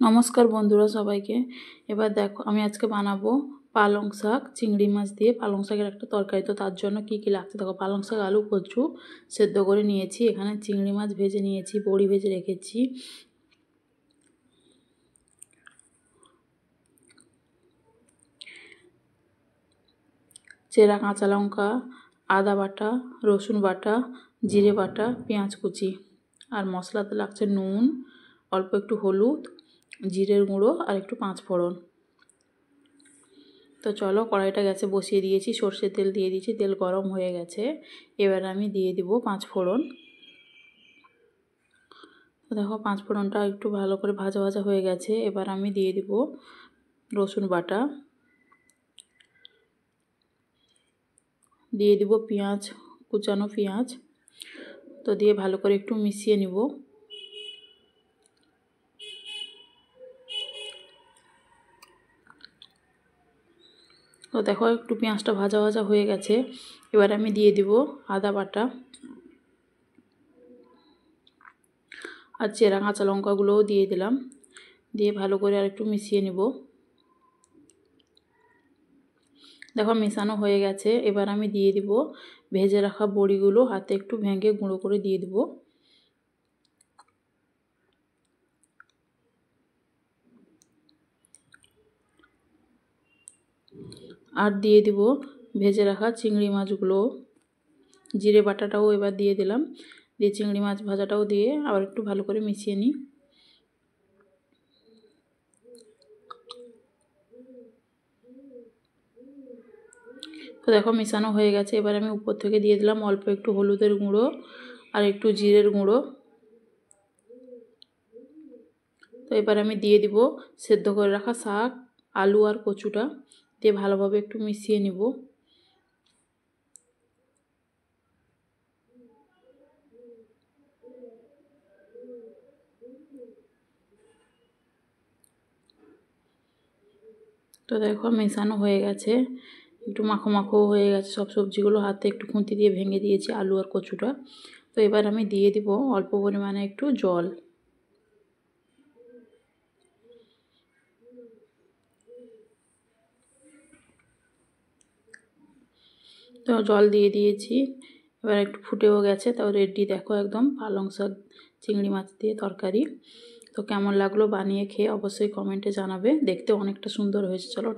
नमस्कार बंधुरा सबाइके एबार देखो आमी आज के बानाबो पालंग शाक चिंगड़ी माछ दिए पालंग शाकेर एकटा तरकारी। तो तार जोन्नो कि कि लागছে देखो पालंग शाक आलू कचु सेদ্ধ करे निয়েছি, एखाने चिंगड़ी माछ भेजे निয়েছি, बड़ी भेजे रेखेছি, চেরা কাঁচা লঙ্কা, আদা বাটা, রসুন বাটা, জিরে বাটা, পেঁয়াজ কুচি আর মশলাতে লাগছে নুন, অল্প একটু হলুদ, জিরের গুঁড়ো আর একটু পাঁচ ফোড়ন। তো চলো কড়াইটা গ্যাসে বসিয়ে দিয়েছি, সরষের তেল দিয়ে দিয়েছি, তেল গরম হয়ে গেছে। এবার আমি দিয়ে দিব পাঁচ ফোড়ন। তো দেখো পাঁচ ফোড়নটা একটু ভালো করে ভাজা ভাজা হয়ে গেছে। এবার আমি দিয়ে দিব রসুন বাটা, দিয়ে দিব পেঁয়াজ, কুচানো পেঁয়াজ। তো দিয়ে ভালো করে একটু মিশিয়ে নিব। তো দেখো একটু পেঁয়াজটা ভাজা ভাজা হয়ে গেছে। এবার আমি দিয়ে দিব আদা বাটা আর চেরা কাঁচা লঙ্কাগুলোও দিয়ে দিলাম, দিয়ে ভালো করে আর একটু মিশিয়ে নিব। দেখো মেশানো হয়ে গেছে। এবার আমি দিয়ে দিব ভেজে রাখা বড়িগুলো, হাতে একটু ভেঙে গুঁড়ো করে দিয়ে দিব। আর দিয়ে দিব ভেজে রাখা চিংড়ি মাছগুলো, জিরে বাটাটাও এবার দিয়ে দিলাম, দিয়ে চিংড়ি মাছ ভাজাটাও দিয়ে আবার একটু ভালো করে মিশিয়ে নিই। তো দেখো মেশানো হয়ে গেছে। এবার আমি উপর থেকে দিয়ে দিলাম অল্প একটু হলুদের গুঁড়ো আর একটু জিরের গুঁড়ো। তো এবার আমি দিয়ে দিব সেদ্ধ করে রাখা শাক, আলু আর কচুটা, দিয়ে ভালোভাবে একটু মিশিয়ে নিব। তো দেখো মেশানো হয়ে গেছে, একটু মাখো মাখো হয়ে গেছে সব সবজিগুলো, হাতে একটু খুন্তি দিয়ে ভেঙে দিয়েছি আলু আর কচুটা। তো এবার আমি দিয়ে দিব অল্প পরিমাণে একটু জল। তো জল দিয়ে দিয়েছি, এবার একটু ফুটেও গেছে। তাও রেডি দেখো একদম পালং শাক চিংড়ি মাছ দিয়ে তরকারি। তো কেমন লাগলো বানিয়ে খেয়ে অবশ্যই কমেন্টে জানাবে, দেখতে অনেকটা সুন্দর হয়েছে। চলো।